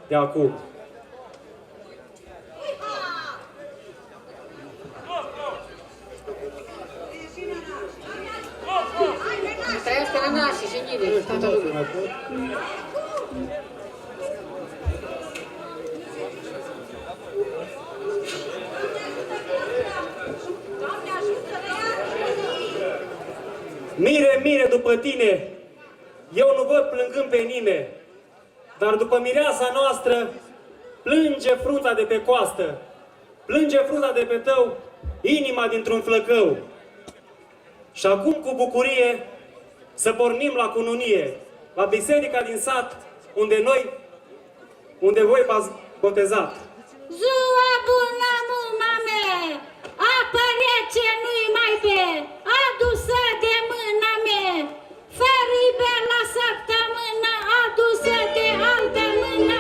de acum. Trăiască nănașii și nile, toată lumea. Mire, mire după tine, eu nu văd plângând pe nimeni, dar după mireasa noastră plânge frunza de pe coastă, plânge frunza de pe tău, inima dintr-un flăcău. Și acum cu bucurie să pornim la cununie, la biserica din sat, unde voi v-ați botezat. Ziua bună, mame! Apă rece nu-i mai be, adusă de mâna mea. Feribe la săptămână, adusă de altă mână.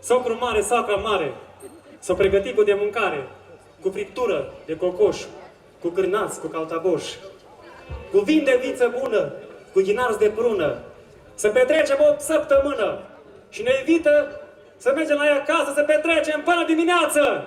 Socru mare, soacra mare, s-o pregătit cu de mâncare, cu friptură de cocoș, cu cârnați, cu caltaboș, cu vin de viță bună, cu ghinarți de prună. Să petrecem o săptămână și ne invită să mergem la ea acasă, să petrecem până dimineață!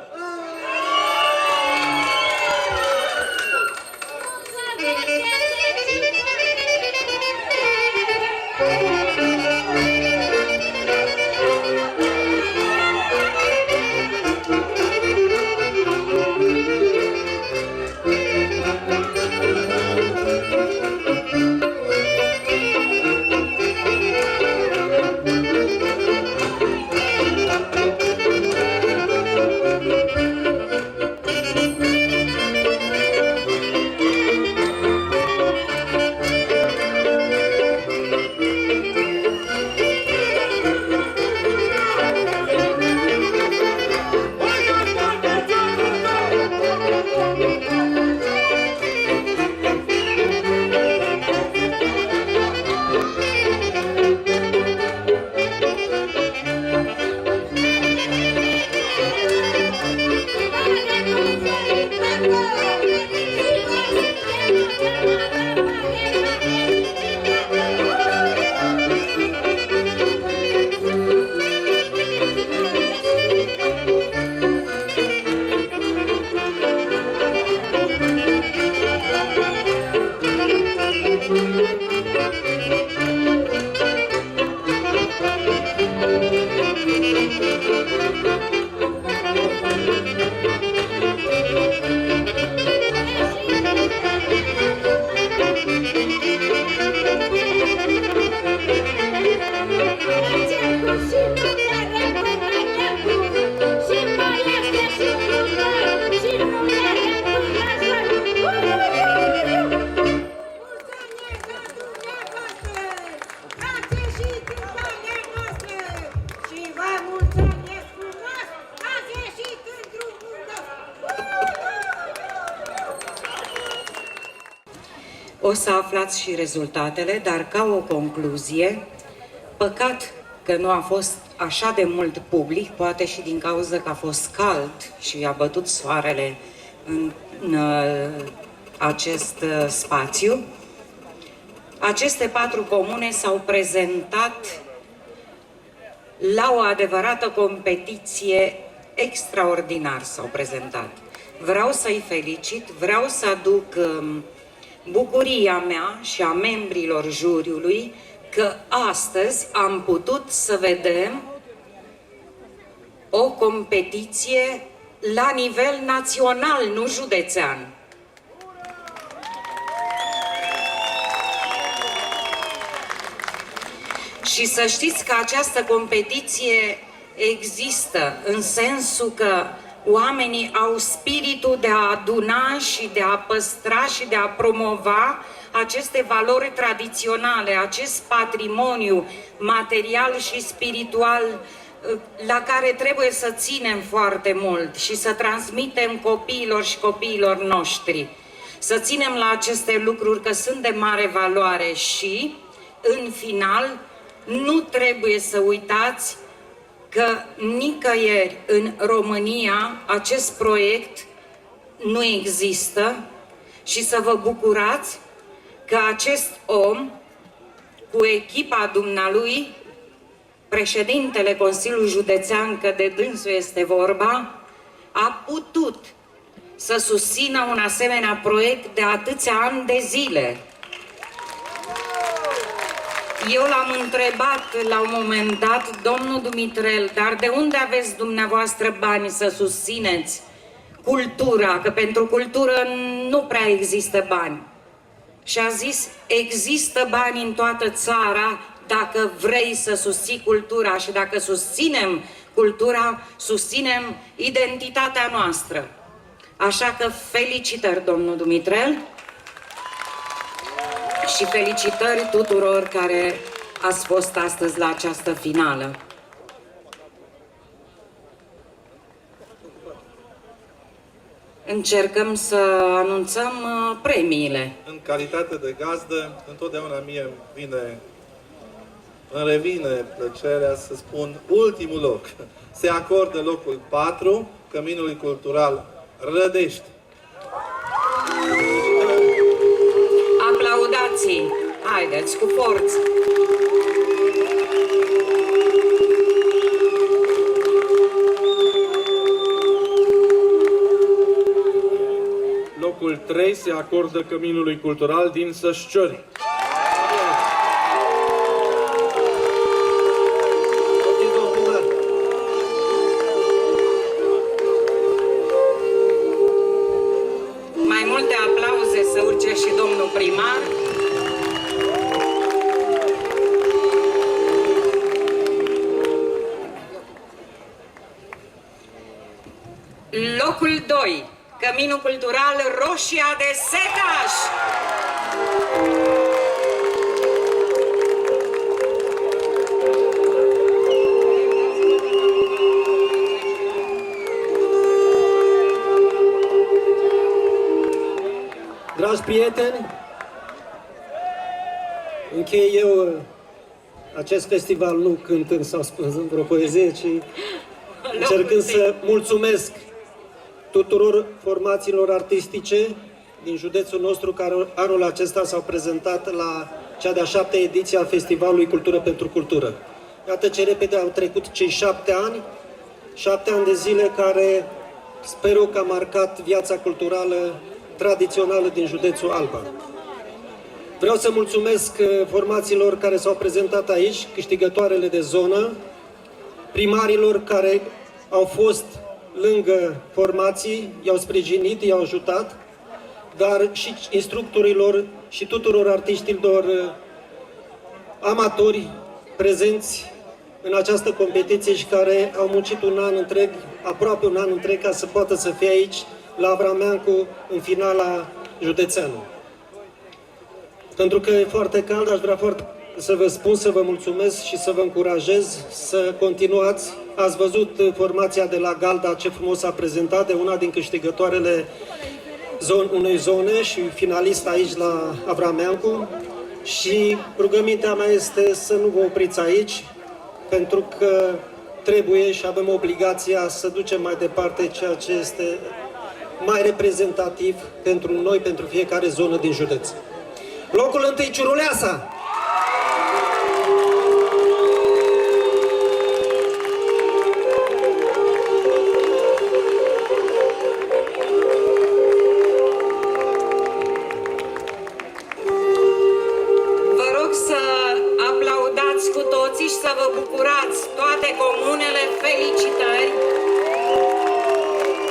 O să aflați și rezultatele, dar ca o concluzie, păcat că nu a fost așa de mult public, poate și din cauza că a fost cald și a bătut soarele în acest spațiu. Aceste 4 comune s-au prezentat la o adevărată competiție, extraordinar s-au prezentat. Vreau să-i felicit, vreau să aduc bucuria mea și a membrilor juriului că astăzi am putut să vedem o competiție la nivel național, nu județean. Și să știți că această competiție există în sensul că oamenii au spiritul de a aduna și de a păstra și de a promova aceste valori tradiționale, acest patrimoniu material și spiritual la care trebuie să ținem foarte mult și să transmitem copiilor și copiilor noștri. Să ținem la aceste lucruri că sunt de mare valoare și, în final, nu trebuie să uitați că nicăieri în România acest proiect nu există și să vă bucurați că acest om, cu echipa dumnealui, președintele Consiliului Județean, că de dânsul este vorba, a putut să susțină un asemenea proiect de atâția ani de zile. Eu l-am întrebat la un moment dat, domnul Dumitrel, dar de unde aveți dumneavoastră bani să susțineți cultura? Că pentru cultură nu prea există bani. Și a zis, există bani în toată țara dacă vrei să susții cultura și dacă susținem cultura, susținem identitatea noastră. Așa că felicitări, domnul Dumitrel, și felicitări tuturor care ați fost astăzi la această finală. Încercăm să anunțăm premiile. În calitate de gazdă, întotdeauna mie îmi vine îmi revine plăcerea să spun ultimul loc. Se acordă locul 4 Căminului Cultural Rădești. Aplaudații! Haideți, cu forță! Locul 3 se acordă Căminului Cultural din Sășciori. Mai multe aplauze să urce și domnul primar. Locul 2, Căminul Cultural Roșia de Setaș. Dragi prieteni, închei eu acest festival nu cântând sau spunând vreo poezie, ci încercând să mulțumesc tuturor formațiilor artistice din județul nostru care anul acesta s-au prezentat la cea de-a 7-a ediție a Festivalului Cultură pentru Cultură. Iată ce repede au trecut cei 7 ani, 7 ani de zile care sper eu că a marcat viața culturală tradițională din județul Alba. Vreau să mulțumesc formațiilor care s-au prezentat aici, câștigătoarele de zonă, primarilor care au fost lângă formații, i-au sprijinit, i-au ajutat, dar și instructorilor și tuturor artiștilor amatori prezenți în această competiție și care au muncit un an întreg, aproape un an întreg, ca să poată să fie aici, la Avrameancu, în finala județeană. Pentru că e foarte cald, aș vrea să vă spun, să vă mulțumesc și să vă încurajez să continuați. Ați văzut formația de la Galda, ce frumos a prezentat, de una din câștigătoarele unei zone și finalist aici la Avrameancu. Și rugămintea mea este să nu vă opriți aici, pentru că trebuie și avem obligația să ducem mai departe ceea ce este mai reprezentativ pentru noi, pentru fiecare zonă din județ. Locul 1, Ciuruleasa! Vă rog să aplaudați cu toții și să vă bucurați toate comunele. Felicitări!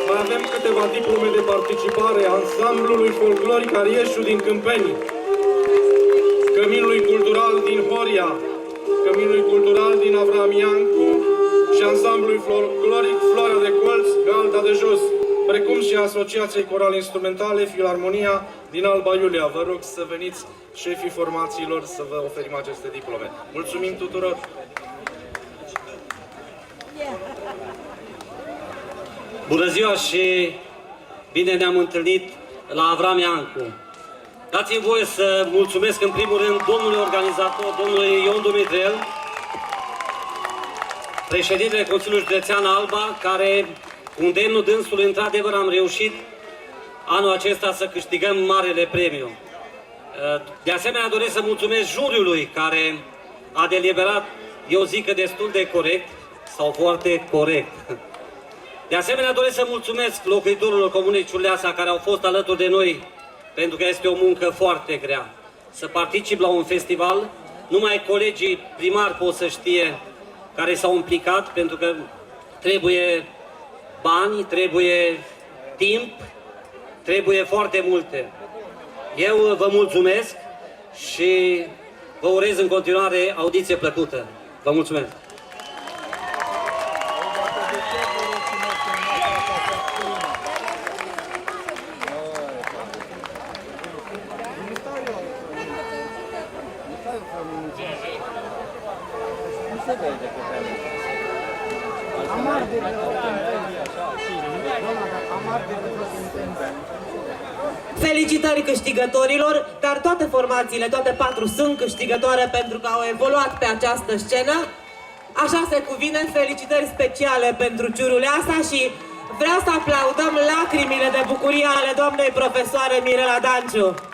Mai avem câteva diplome de participare a ansamblului folcloric Arieșu din Câmpeni, Căminului Cultural din Horia, Căminului Cultural din Avramiancu și ansamblului folcloric Floarea de Colț, Galda de Jos, precum și Asociației Corale Instrumentale Filarmonia din Alba Iulia. Vă rog să veniți șefii formațiilor să vă oferim aceste diplome. Mulțumim tuturor! Bună ziua și bine ne-am întâlnit la Avrameancu. Dați-mi voie să mulțumesc în primul rând domnului organizator, domnului Ion Dumitrel, președintele Consiliului Județean Alba, care, cu îndemnul dânsului, într-adevăr am reușit anul acesta să câștigăm marele premiu. De asemenea, doresc să mulțumesc juriului care a deliberat, eu zic că destul de corect, sau foarte corect. De asemenea, doresc să mulțumesc locuitorilor Comunei Ciuruleasa care au fost alături de noi, pentru că este o muncă foarte grea. Să particip la un festival, numai colegii primari pot să știe care s-au implicat, pentru că trebuie bani, trebuie timp, trebuie foarte multe. Eu vă mulțumesc și vă urez în continuare audiție plăcută. Vă mulțumesc! Amar de amar de Felicitări câștigătorilor, dar toate formațiile, toate 4 sunt câștigătoare pentru că au evoluat pe această scenă. Așa se cuvine, felicitări speciale pentru ciuruleasa și vreau să aplaudăm lacrimile de bucurie ale doamnei profesoare Mirela Danciu.